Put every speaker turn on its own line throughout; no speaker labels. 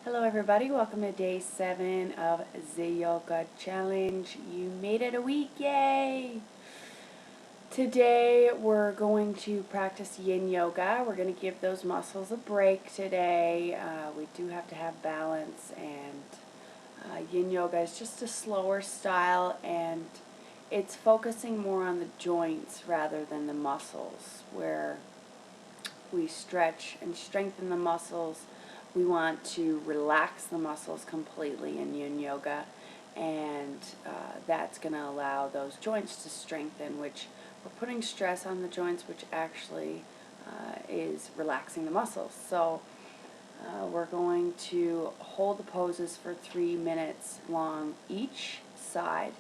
Hello everybody, welcome to day 7 of the yoga challenge. You made it a week, yay! Today we're going to practice yin yoga. We're going to give those muscles a break today. We do have to have balance, and yin yoga is just a slower style, and it's focusing more on the joints rather than the muscles, where we stretch and strengthen the muscles. We want to relax the muscles completely in yin yoga, and that's going to allow those joints to strengthen, which we're putting stress on the joints, which actually is relaxing the muscles. So we're going to hold the poses for 3 minutes long each side,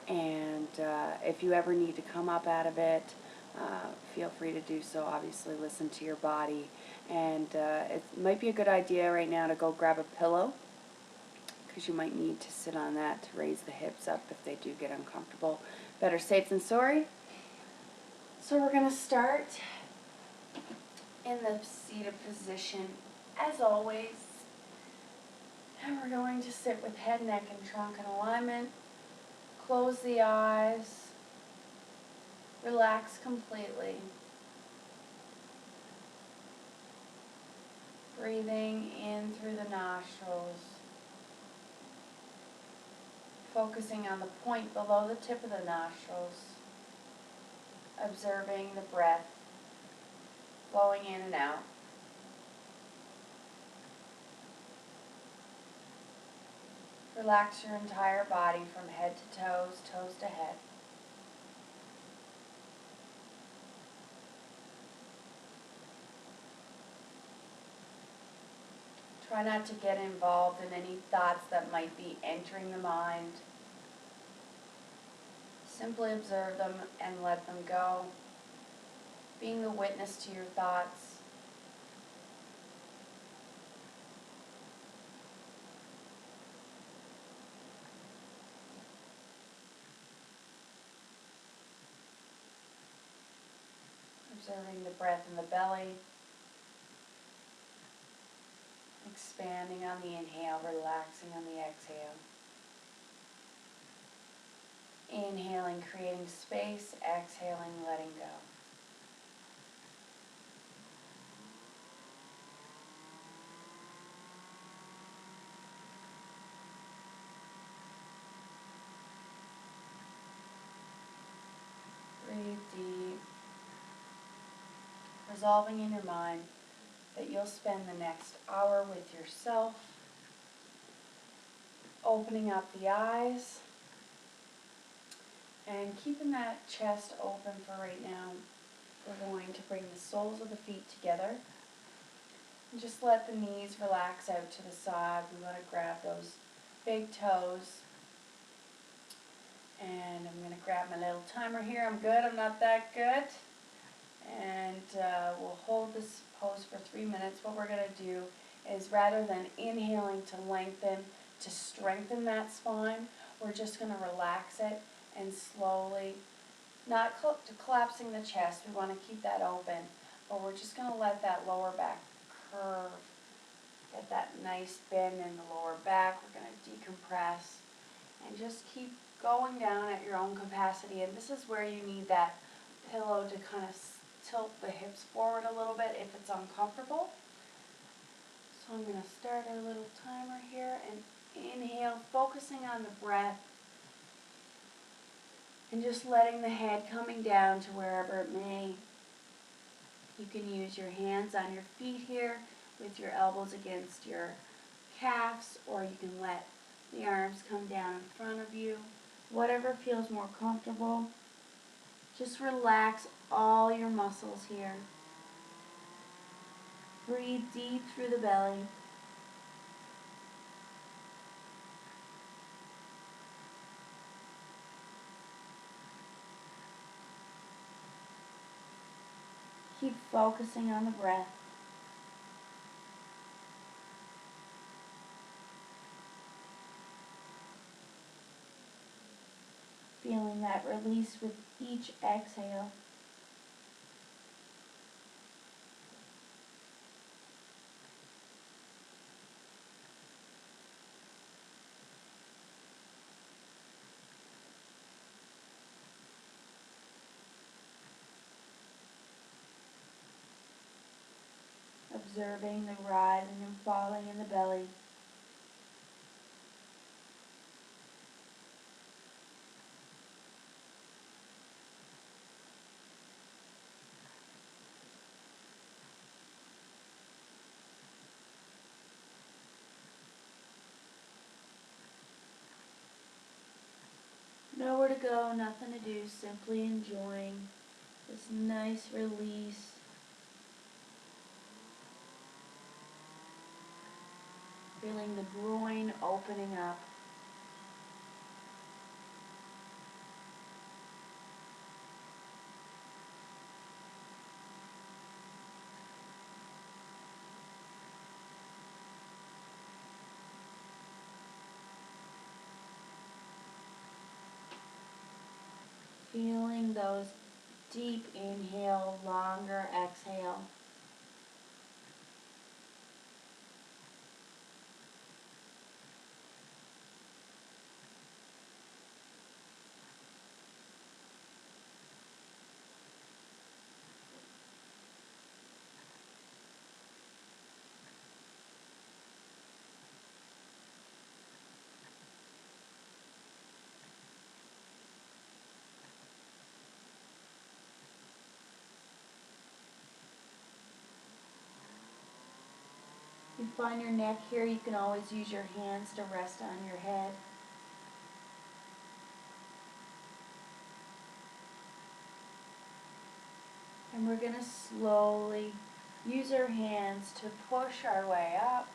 and if you ever need to come up out of it, feel free to do so. Obviously listen to your body, and it might be a good idea right now to go grab a pillow, because you might need to sit on that to raise the hips up if they do get uncomfortable. Better safe than sorry. So we're going to start in the seated position as always, and we're going to sit with head, neck, and trunk in alignment. Close the eyes, relax completely. Breathing in through the nostrils, focusing on the point below the tip of the nostrils, observing the breath flowing in and out. Relax your entire body from head to toes, toes to head. Try not to get involved in any thoughts that might be entering the mind. Simply observe them and let them go, being the witness to your thoughts. Observing the breath in the belly, expanding on the inhale, relaxing on the exhale. Inhaling, creating space, exhaling, letting go. Breathe deep, resolving in your mind that you'll spend the next hour with yourself, opening up the eyes, and keeping that chest open for right now. We're going to bring the soles of the feet together and just let the knees relax out to the side. We want to grab those big toes. And I'm going to grab my little timer here. I'm good, I'm not that good. And we'll hold this pose for 3 minutes. What we're going to do is, rather than inhaling to lengthen, to strengthen that spine, we're just going to relax it and slowly, not collapsing the chest, we want to keep that open, but we're just going to let that lower back curve, get that nice bend in the lower back. We're going to decompress and just keep going down at your own capacity. And this is where you need that pillow to kind of tilt the hips forward a little bit if it's uncomfortable. So I'm going to start a little timer here and inhale, focusing on the breath and just letting the head coming down to wherever it may. You can use your hands on your feet here with your elbows against your calves, or you can let the arms come down in front of you. Whatever feels more comfortable. Just relax all your muscles here. Breathe deep through the belly. Keep focusing on the breath. Feeling that release with each exhale. observing the rising and falling in the belly. Nowhere to go, nothing to do, simply enjoying this nice release. Feeling the groin opening up. Feeling those deep inhale, longer exhale. You find your neck here, you can always use your hands to rest on your head. And we're going to slowly use our hands to push our way up.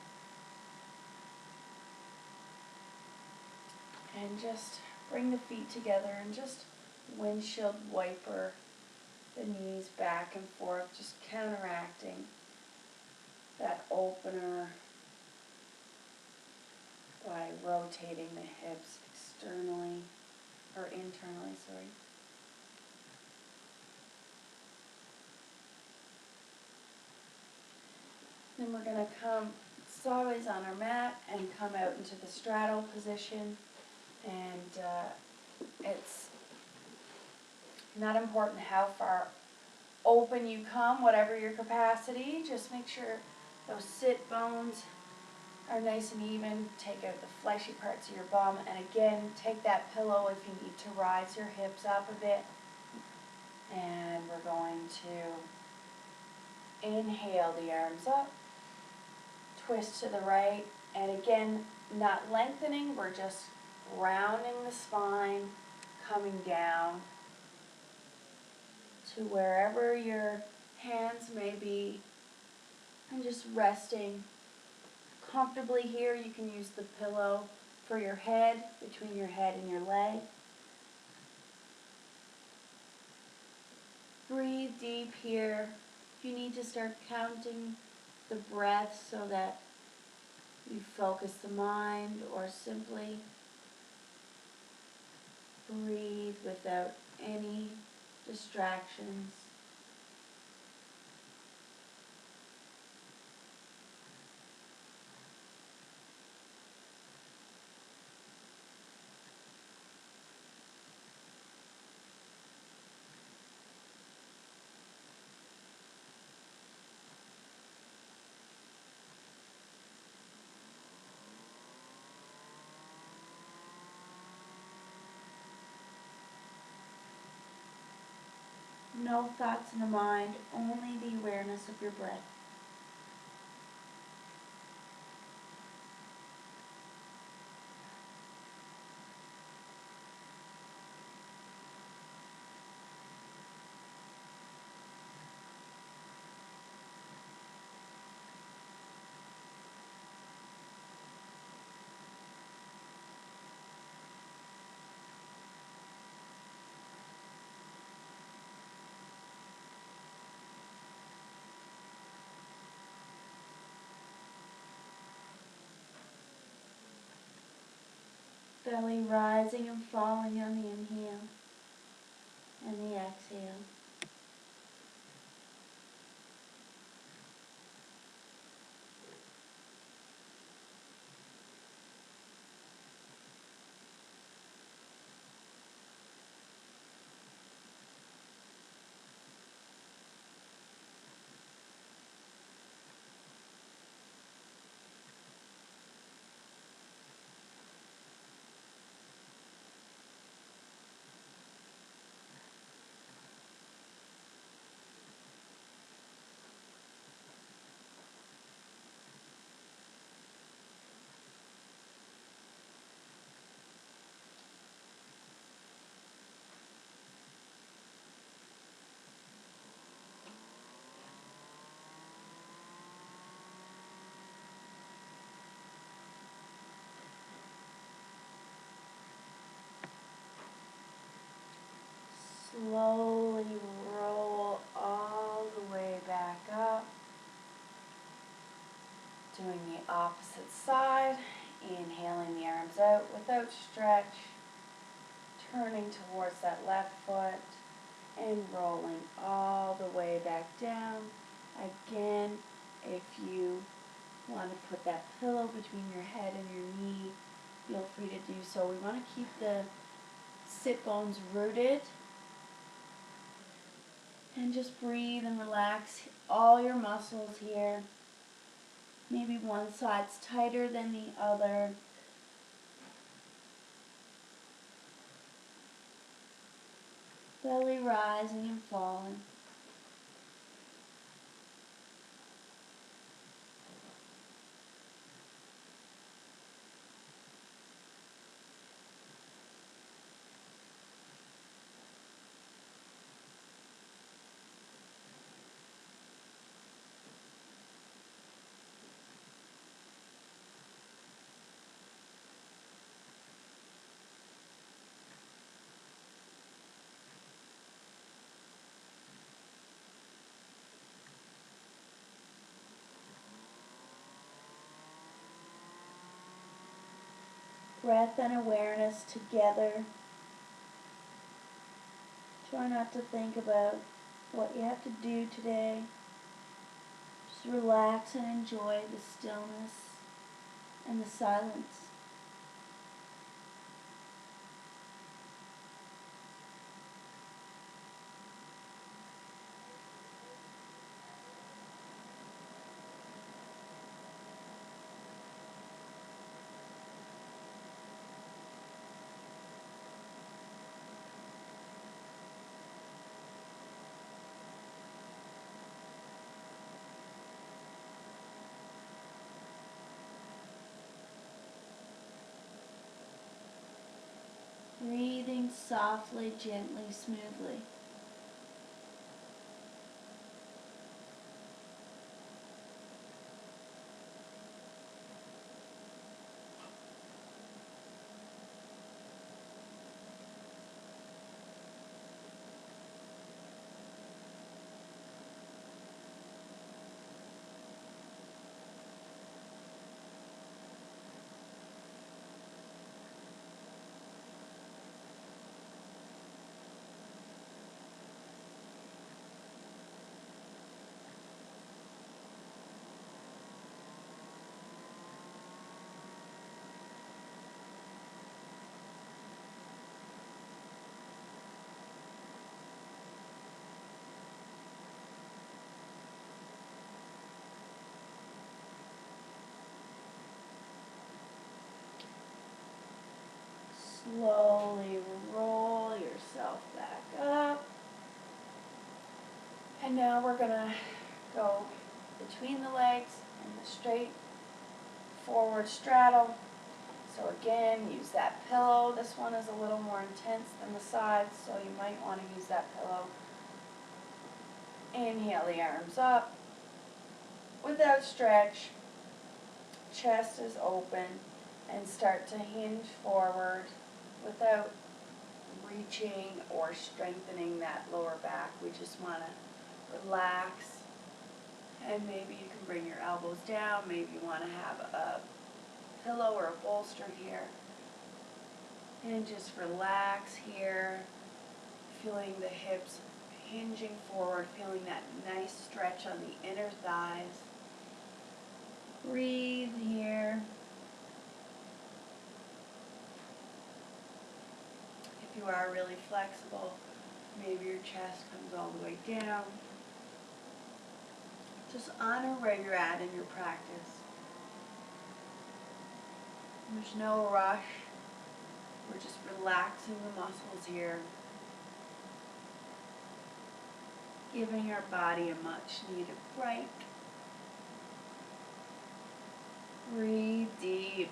And just bring the feet together and just windshield wiper the knees back and forth, just counteracting that opener by rotating the hips externally, or internally, sorry. Then we're going to come sideways on our mat and come out into the straddle position. And it's not important how far open you come, whatever your capacity. Just make sure those sit bones are nice and even. Take out the fleshy parts of your bum. And again, take that pillow if you need to rise your hips up a bit. And we're going to inhale the arms up. Twist to the right. And again, not lengthening, we're just rounding the spine, coming down to wherever your hands may be, and just resting comfortably here. You can use the pillow for your head, between your head and your leg. Breathe deep here. If you need to start counting the breath so that you focus the mind, or simply breathe without any distractions. No thoughts in the mind, only the awareness of your breath. Belly rising and falling on the inhale and the exhale. Doing the opposite side, inhaling the arms out without stretch, turning towards that left foot, and rolling all the way back down. Again, if you want to put that pillow between your head and your knee, feel free to do so. We want to keep the sit bones rooted. And just breathe and relax all your muscles here. Maybe one side's tighter than the other. Belly rising and falling. Breath and awareness together. Try not to think about what you have to do today. Just relax and enjoy the stillness and the silence. Breathing softly, gently, smoothly. Slowly roll yourself back up. And now we're going to go between the legs and the straight forward straddle. So again, use that pillow. This one is a little more intense than the sides, so you might want to use that pillow. Inhale the arms up without stretch. Chest is open and start to hinge forward without reaching or strengthening that lower back. We just want to relax, and maybe you can bring your elbows down. Maybe you want to have a pillow or a bolster here, and just relax here, feeling the hips hinging forward, feeling that nice stretch on the inner thighs. Breathe here. If you are really flexible, maybe your chest comes all the way down. Just honor where you're at in your practice. There's no rush. We're just relaxing the muscles here, giving our body a much needed break. Breathe deep.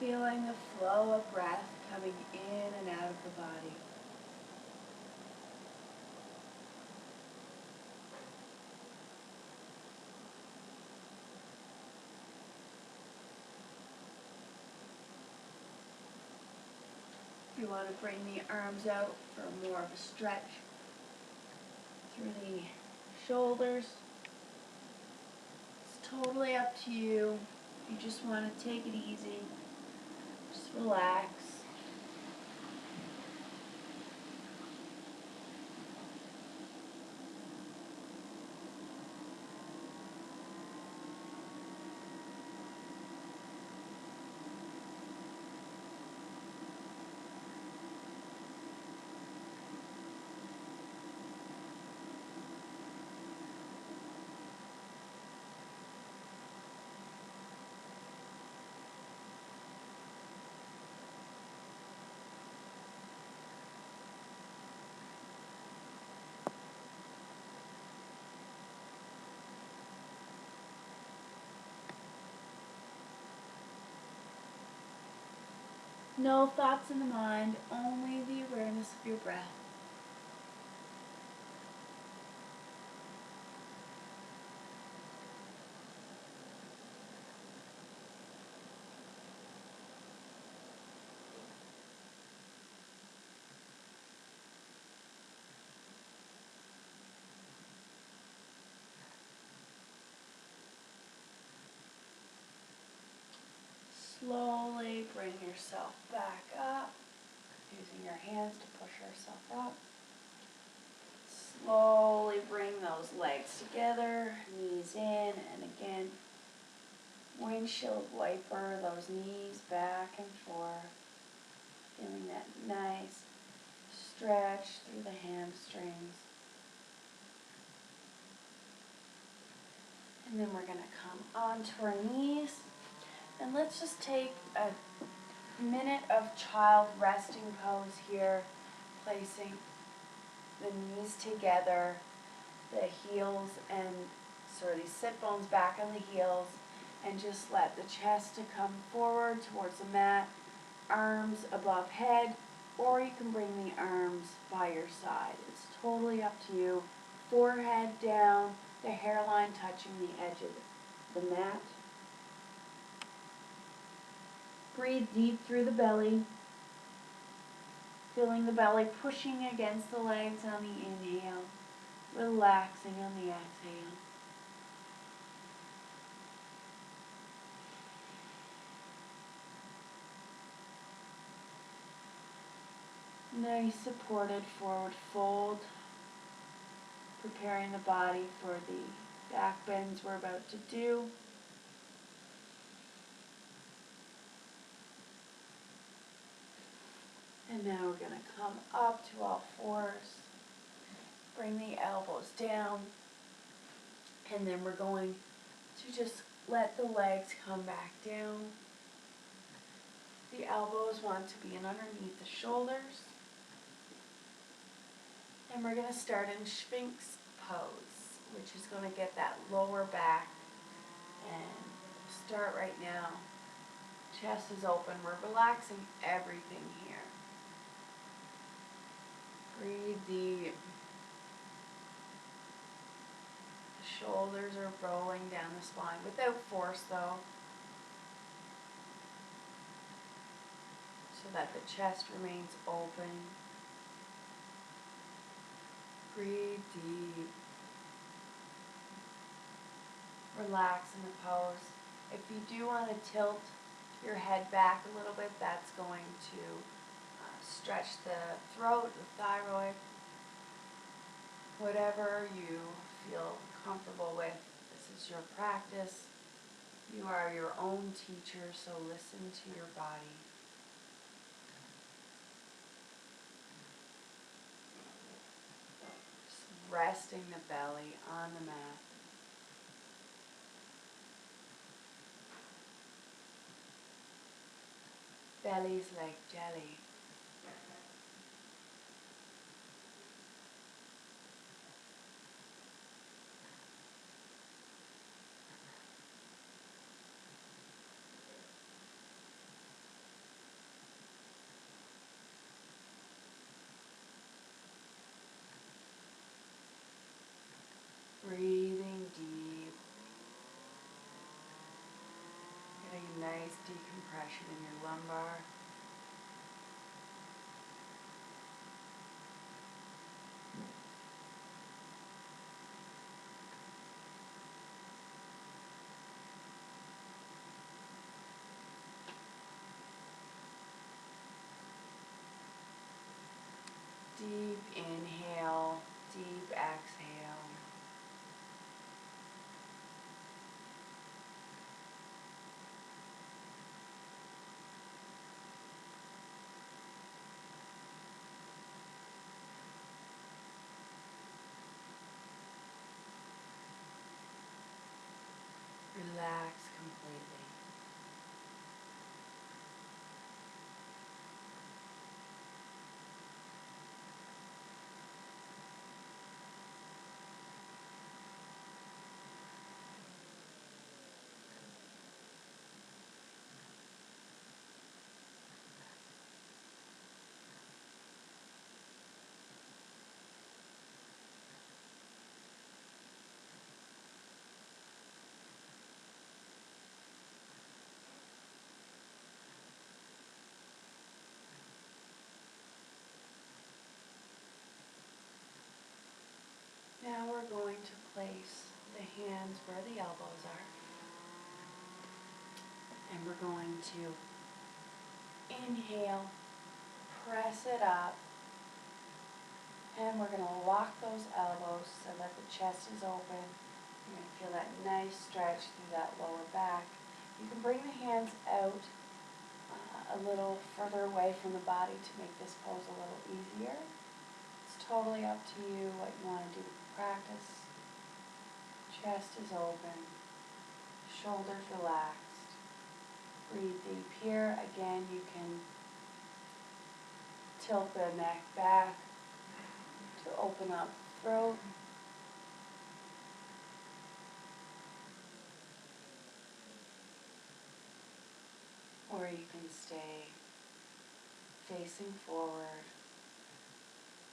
Feeling the flow of breath coming in and out of the body. You want to bring the arms out for more of a stretch through the shoulders. It's totally up to you. You just want to take it easy. Just relax. No thoughts in the mind, only the awareness of your breath. Slowly bring yourself back up, using your hands to push yourself up. Slowly bring those legs together, knees in, and again, windshield wiper those knees back and forth. Feeling that nice stretch through the hamstrings. And then we're going to come onto our knees. And let's just take a minute of child resting pose here, placing the knees together, the heels and the sit bones back on the heels, and just let the chest to come forward towards the mat, arms above head, or you can bring the arms by your side. It's totally up to you. Forehead down, the hairline touching the edge of the mat. Breathe deep through the belly, feeling the belly pushing against the legs on the inhale, relaxing on the exhale. Nice supported forward fold, preparing the body for the back bends we're about to do. And now we're going to come up to all fours, bring the elbows down, and then we're going to just let the legs come back down. The elbows want to be in underneath the shoulders. And we're going to start in Sphinx pose, which is going to get that lower back. And start right now. Chest is open. We're relaxing everything here. Breathe deep. The shoulders are rolling down the spine without force though, so that the chest remains open. Breathe deep. Relax in the pose. If you do want to tilt your head back a little bit, that's going to stretch the throat, the thyroid, whatever you feel comfortable with. This is your practice. You are your own teacher, so listen to your body. Just resting the belly on the mat. Belly's like jelly. decompression in your lumbar. Deep inhale, deep exhale. Relax completely. Now we're going to place the hands where the elbows are. And we're going to inhale, press it up, and we're going to lock those elbows so that the chest is open. You're going to feel that nice stretch through that lower back. You can bring the hands out a little further away from the body to make this pose a little easier. It's totally up to you what you want to do with practice. Chest is open, shoulders relaxed. Breathe deep here. Again, you can tilt the neck back to open up the throat. Or you can stay facing forward,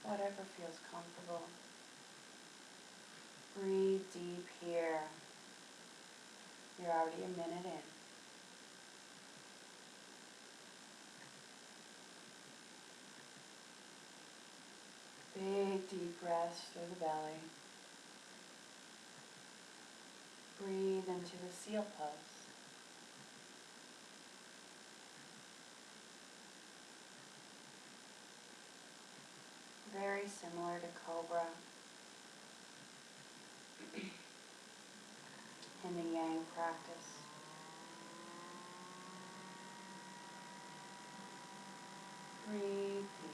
whatever feels comfortable. Breathe deep here. You're already a minute in. Big deep breaths through the belly. Breathe into the seal pose. Very similar to Cobra in the Yang practice. Breathe deep.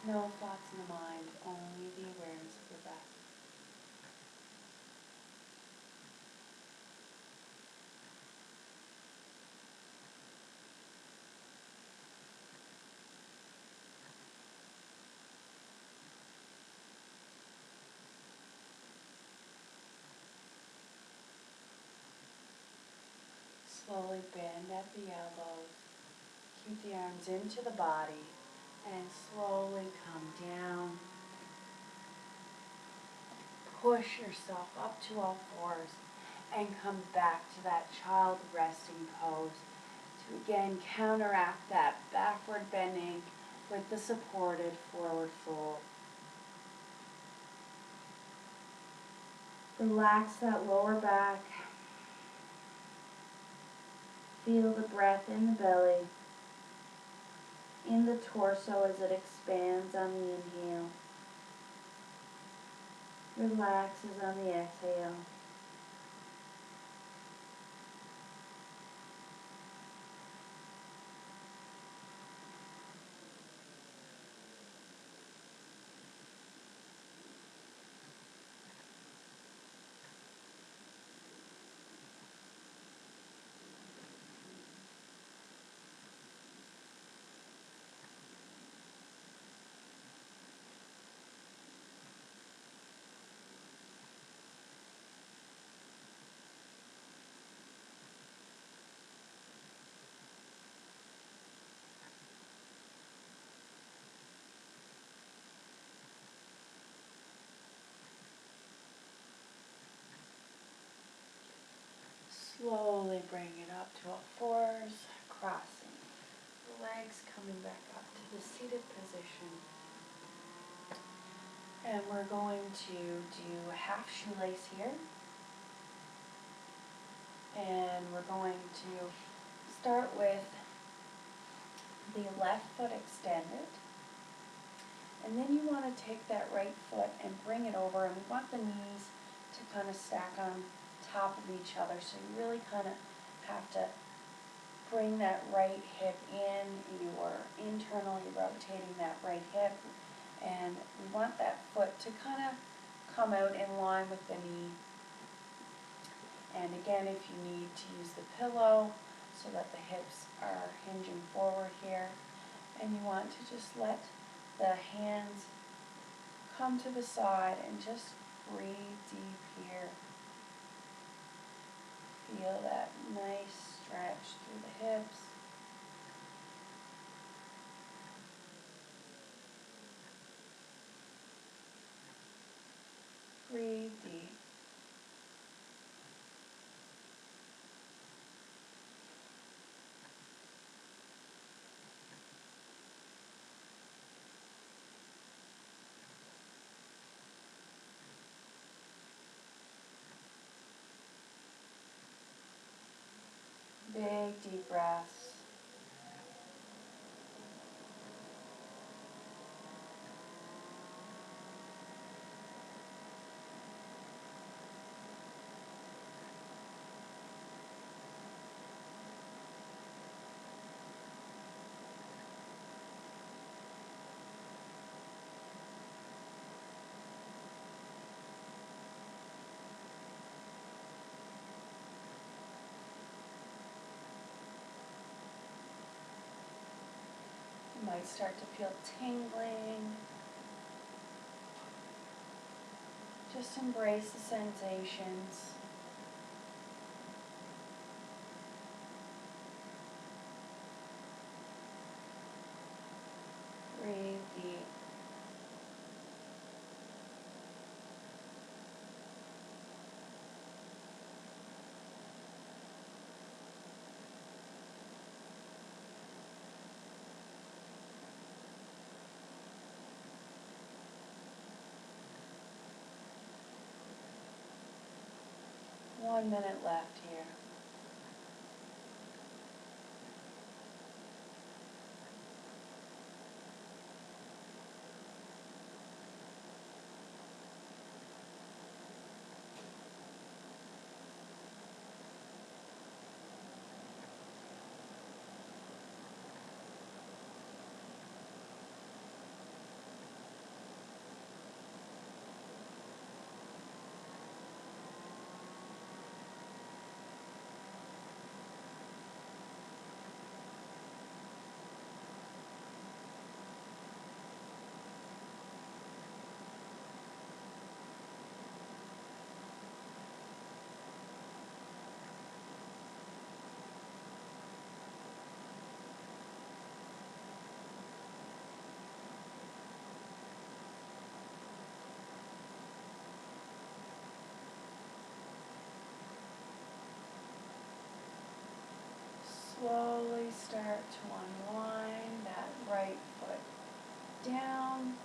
No thoughts in the mind, only the awareness of the breath. Slowly bend at the elbows. Keep the arms into the body and slowly come down. Push yourself up to all fours and come back to that child resting pose to again counteract that backward bending with the supported forward fold. Relax that lower back. Feel the breath in the belly, in the torso as it expands on the inhale. Relaxes on the exhale. Slowly bring it up to all fours, crossing. The legs coming back up to the seated position. And we're going to do a half shoelace here. And we're going to start with the left foot extended. And then you want to take that right foot and bring it over, and we want the knees to kind of stack on top of each other. So you really kind of have to bring that right hip in. You're internally rotating that right hip, and we want that foot to kind of come out in line with the knee. And again, if you need to use the pillow so that the hips are hinging forward here, and you want to just let the hands come to the side and just breathe deep here. Feel that nice stretch through the hips. Breathe deep. Big deep breaths. You might start to feel tingling. Just embrace the sensations. Breathe deep. One minute left here. Slowly start to unwind that right foot down,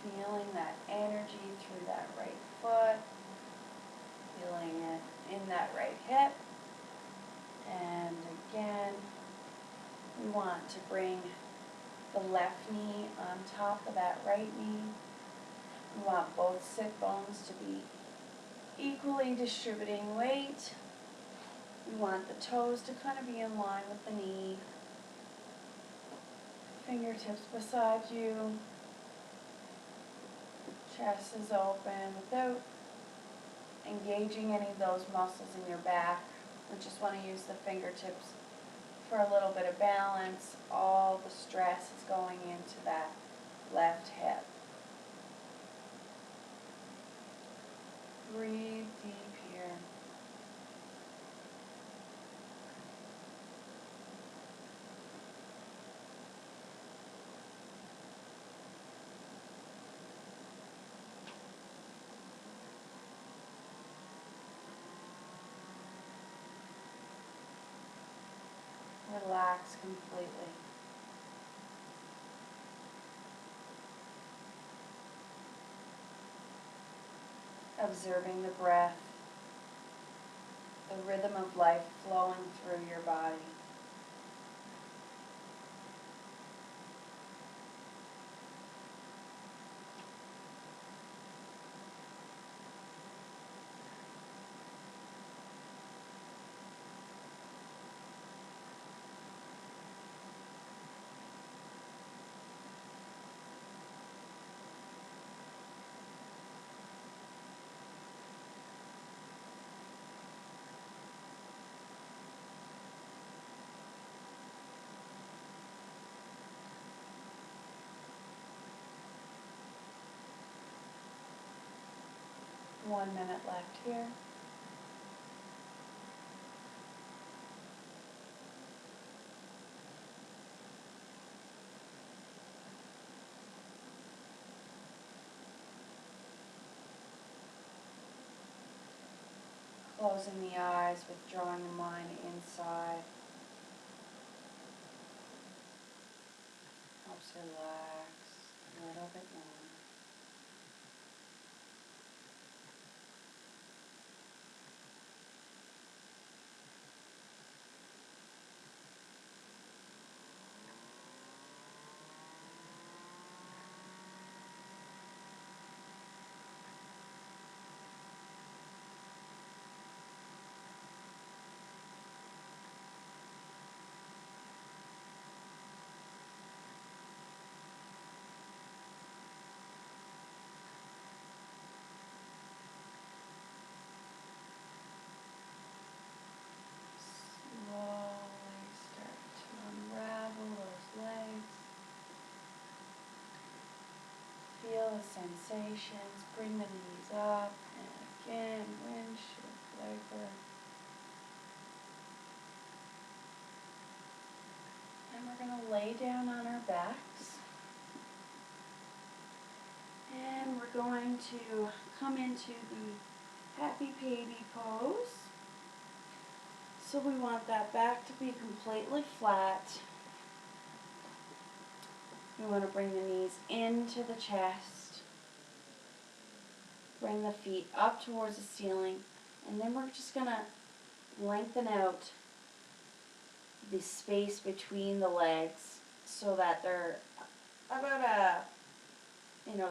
feeling that energy through that right foot, feeling it in that right hip. And again, we want to bring the left knee on top of that right knee. We want both sit bones to be equally distributing weight. We want the toes to kind of be in line with the knee. Fingertips beside you. Chest is open without engaging any of those muscles in your back. We just want to use the fingertips for a little bit of balance. All the stress is going into that left hip. Breathe deep here. Relax completely. Observing the breath, the rhythm of life flowing through your body. One minute left here. Closing the eyes, withdrawing the mind inside. Helps relax a little bit more. Slowly start to unravel those legs. Feel the sensations. Bring the knees up. And again, windshield wiper. And we're going to lay down on our backs. And we're going to come into the happy baby pose. So we want that back to be completely flat. We want to bring the knees into the chest. Bring the feet up towards the ceiling. And then we're just going to lengthen out the space between the legs so that they're about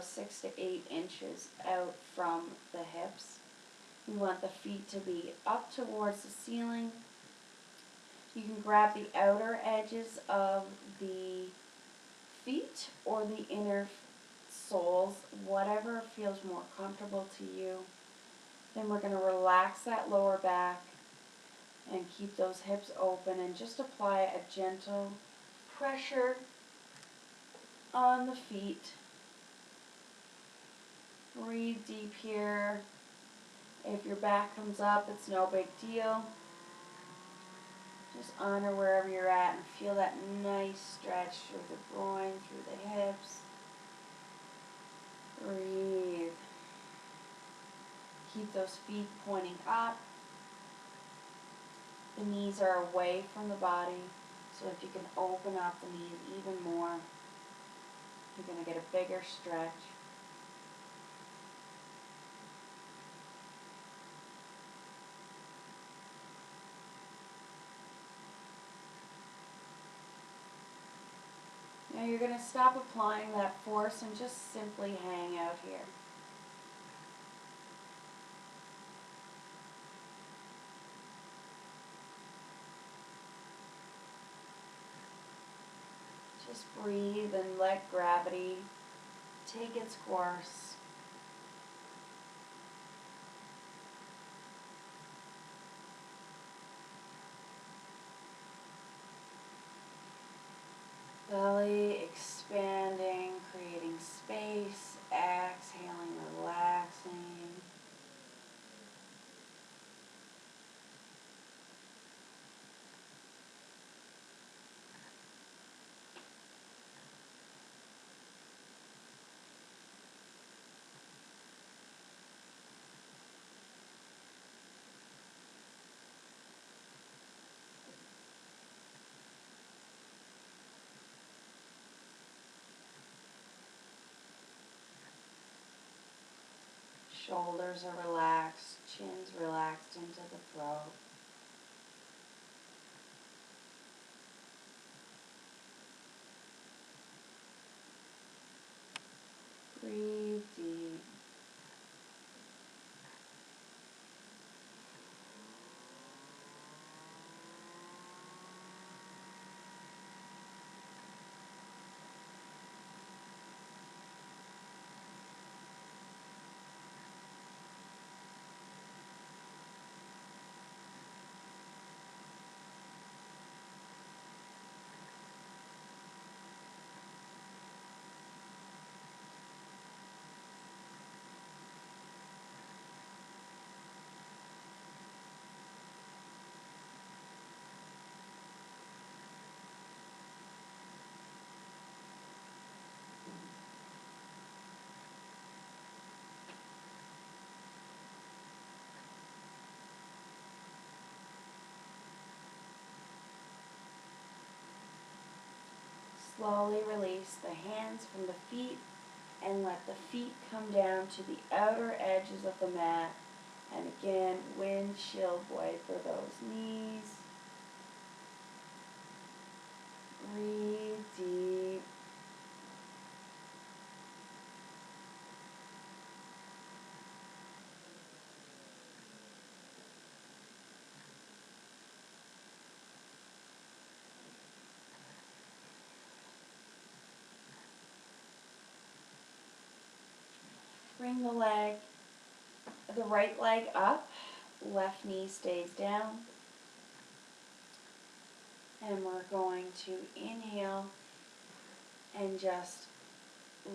6 to 8 inches out from the hips. We want the feet to be up towards the ceiling. You can grab the outer edges of the feet or the inner soles, whatever feels more comfortable to you. Then we're going to relax that lower back and keep those hips open and just apply a gentle pressure on the feet. Breathe deep here. If your back comes up, it's no big deal. Just honor wherever you're at and feel that nice stretch through the groin, through the hips. Breathe. Keep those feet pointing up. The knees are away from the body, so if you can open up the knees even more, you're going to get a bigger stretch. Now you're going to stop applying that force and just simply hang out here. Just breathe and let gravity take its course. Belly expanding, creating space, exhaling, relaxing. Shoulders are relaxed, chin's relaxed into the throat. Breathe deep. Slowly release the hands from the feet and let the feet come down to the outer edges of the mat. And again, windshield wiper those knees. Breathe deep. Bring the right leg up, left knee stays down. And we're going to inhale and just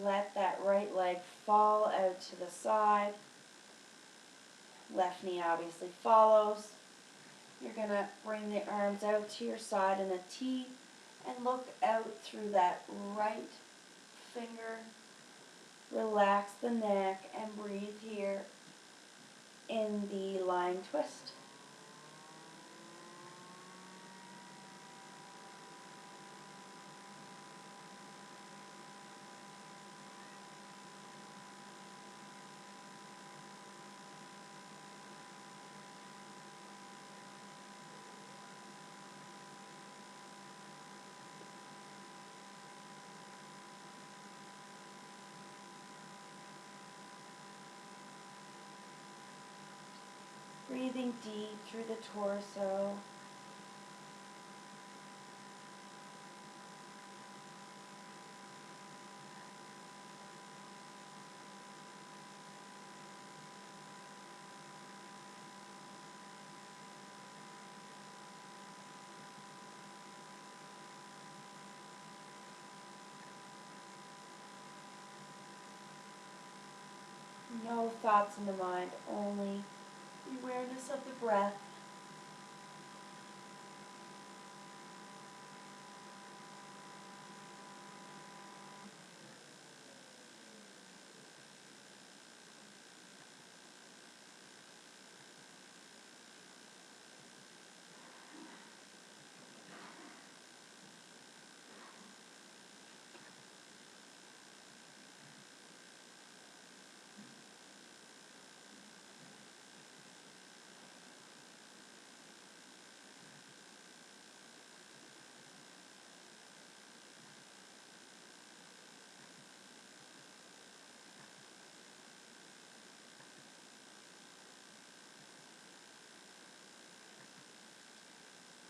let that right leg fall out to the side. Left knee obviously follows. You're going to bring the arms out to your side in a T and look out through that right finger. Relax the neck and breathe here in the lying twist. Breathing deep through the torso. No thoughts in the mind, only the awareness of the breath.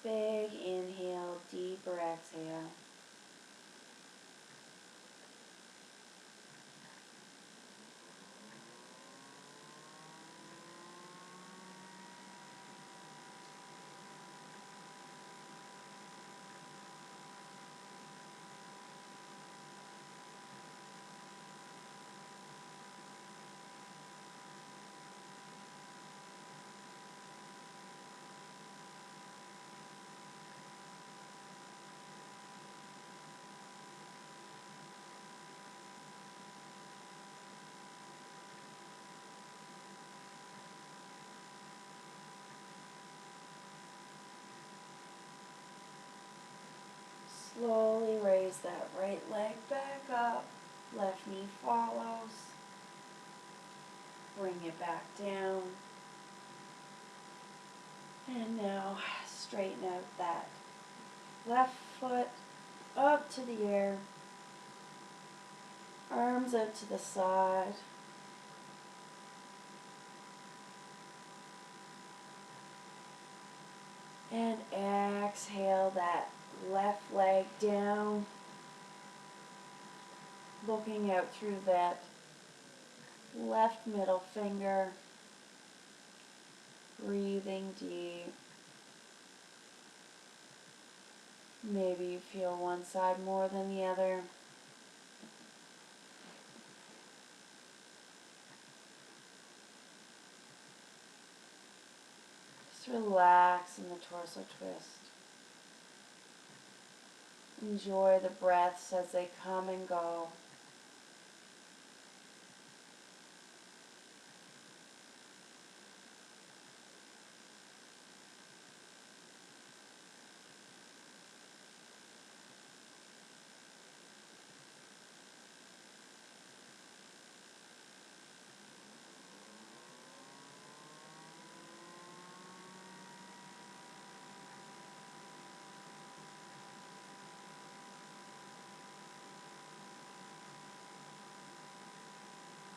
Big inhale, deeper exhale. Left knee follows. Bring it back down. And now straighten out that left foot up to the air. Arms out to the side. And exhale that left leg down. Looking out through that left middle finger. Breathing deep. Maybe you feel one side more than the other. Just relax in the torso twist. Enjoy the breaths as they come and go.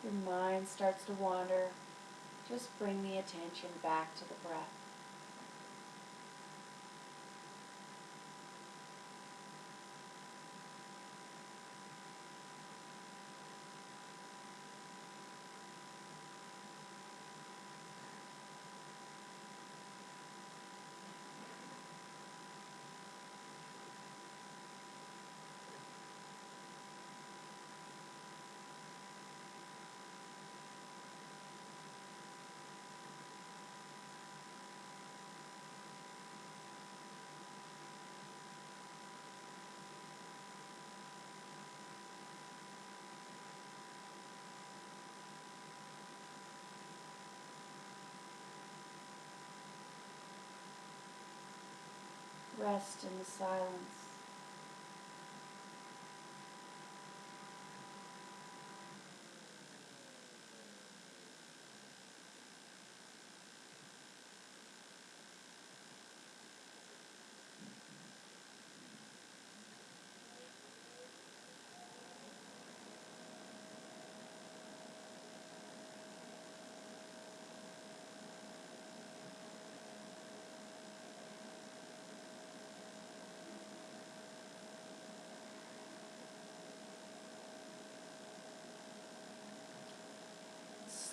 Your mind starts to wander. Just bring the attention back to the breath. Rest in the silence.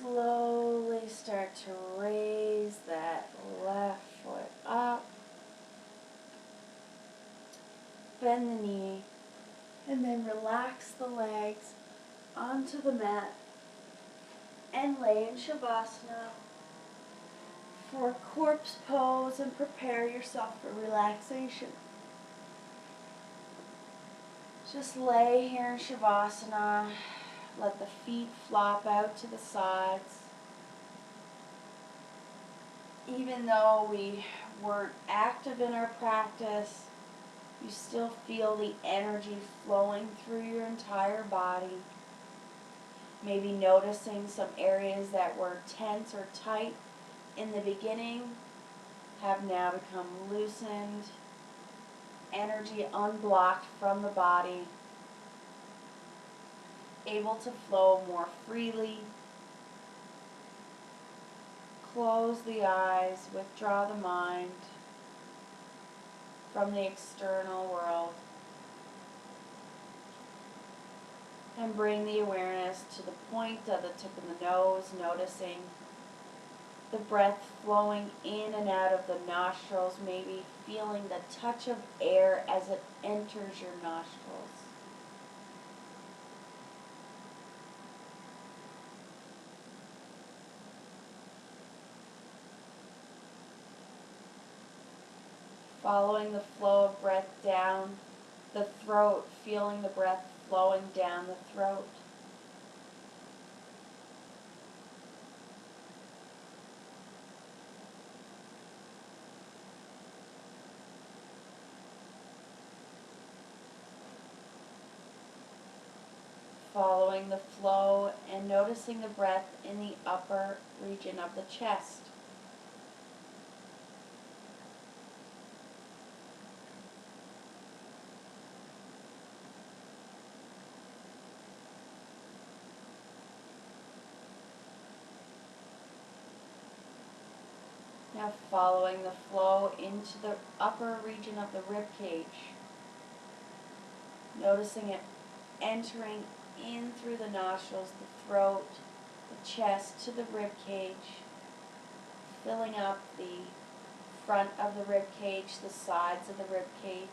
Slowly start to raise that left foot up. Bend the knee. And then relax the legs onto the mat. And lay in Shavasana for corpse pose and prepare yourself for relaxation. Just lay here in Shavasana. Let the feet flop out to the sides. Even though we weren't active in our practice, you still feel the energy flowing through your entire body. Maybe noticing some areas that were tense or tight in the beginning have now become loosened. Energy unblocked from the body. Able to flow more freely. Close the eyes, withdraw the mind from the external world. And bring the awareness to the point of the tip of the nose, noticing the breath flowing in and out of the nostrils, maybe feeling the touch of air as it enters your nostrils. Following the flow of breath down the throat, feeling the breath flowing down the throat. Following the flow and noticing the breath in the upper region of the chest. Now following the flow into the upper region of the rib cage. Noticing it entering in through the nostrils, the throat, the chest to the rib cage, filling up the front of the rib cage, the sides of the rib cage.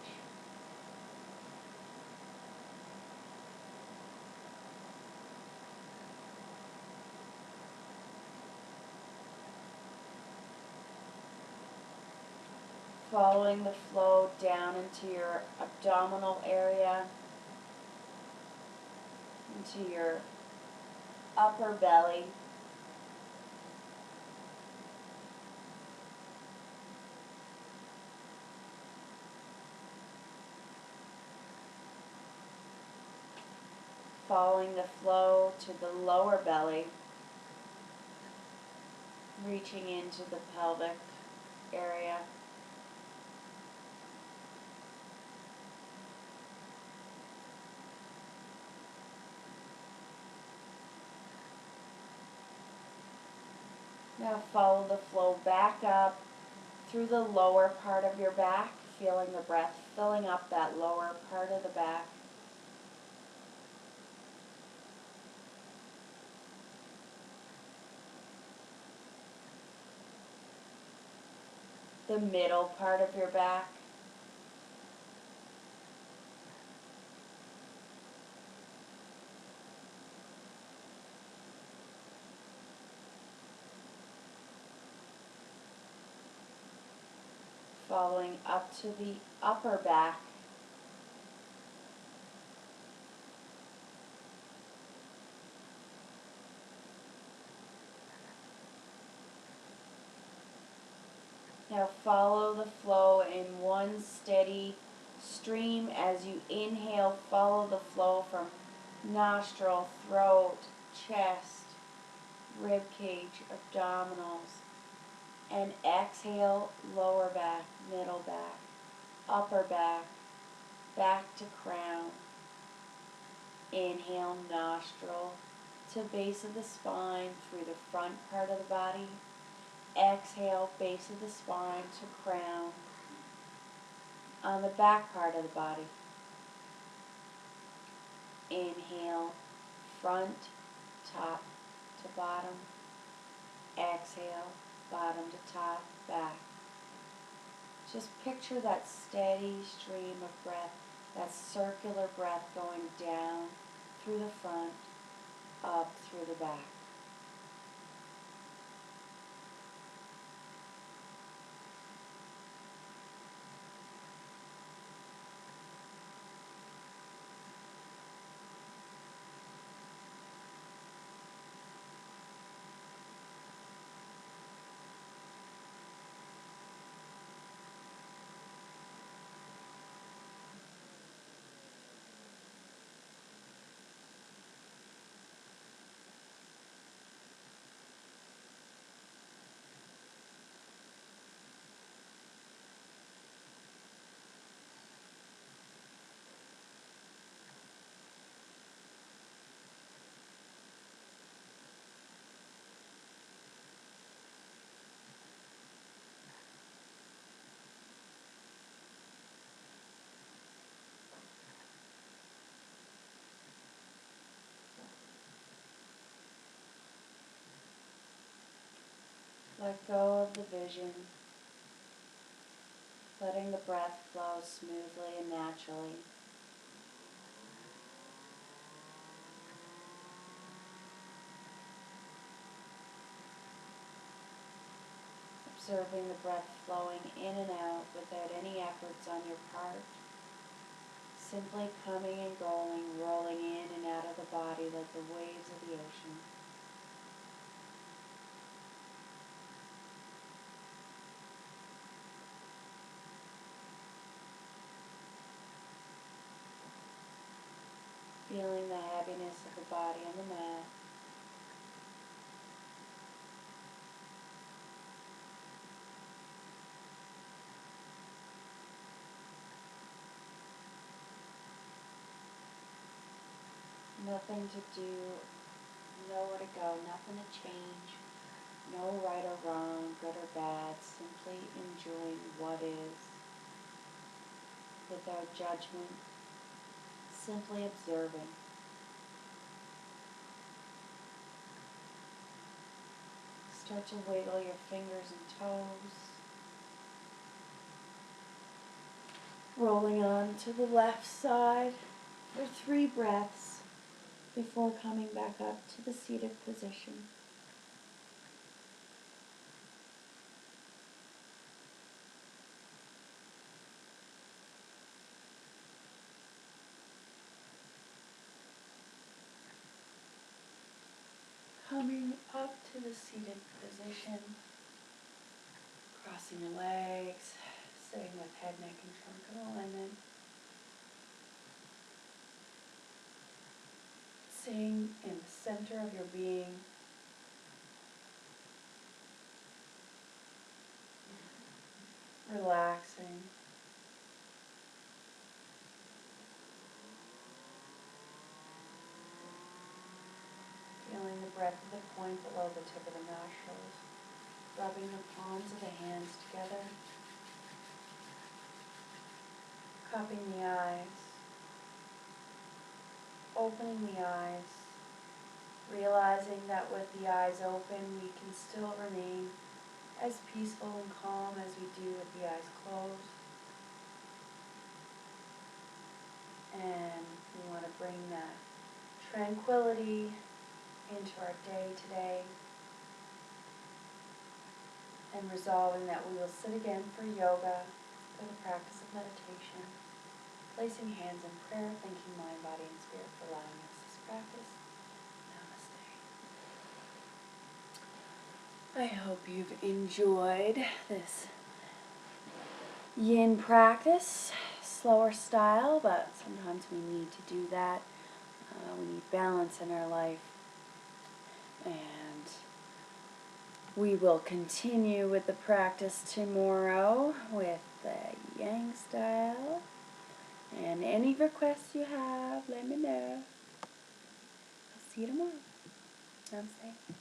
Following the flow down into your abdominal area, into your upper belly. Following the flow to the lower belly, reaching into the pelvic area. Now follow the flow back up through the lower part of your back, feeling the breath filling up that lower part of the back. The middle part of your back. Following up to the upper back. Now follow the flow in one steady stream as you inhale. Follow the flow from nostril, throat, chest, rib cage, abdominals. And exhale, lower back, middle back, upper back, back to crown. Inhale, nostril to base of the spine through the front part of the body. Exhale, base of the spine to crown on the back part of the body. Inhale, front, top to bottom. Exhale, bottom to top, back. Just picture that steady stream of breath, that circular breath going down through the front, up through the back. Let go of the vision, letting the breath flow smoothly and naturally. Observing the breath flowing in and out without any efforts on your part. Simply coming and going, rolling in and out of the body like the waves of the ocean. Feeling the heaviness of the body on the mat. Nothing to do, nowhere to go, nothing to change, no right or wrong, good or bad, simply enjoying what is without judgment, simply observing. Start to wiggle your fingers and toes, rolling on to the left side for 3 breaths before coming back up to the seated position. Coming up to the seated position, crossing your legs, sitting with head, neck, and trunk in alignment. Sitting in the center of your being. Relaxing. Feeling the breath of the point below the tip of the nostrils. Rubbing the palms of the hands together. Cupping the eyes. Opening the eyes. Realizing that with the eyes open, we can still remain as peaceful and calm as we do with the eyes closed. And we want to bring that tranquility into our day today. And resolving that we will sit again for yoga, for the practice of meditation, placing hands in prayer, thanking mind, body, and spirit for allowing us this practice. Namaste. I hope you've enjoyed this yin practice, slower style, but sometimes we need to do that. We need balance in our life. And we will continue with the practice tomorrow with the yang style. And any requests you have, let me know. I'll see you tomorrow. Namaste.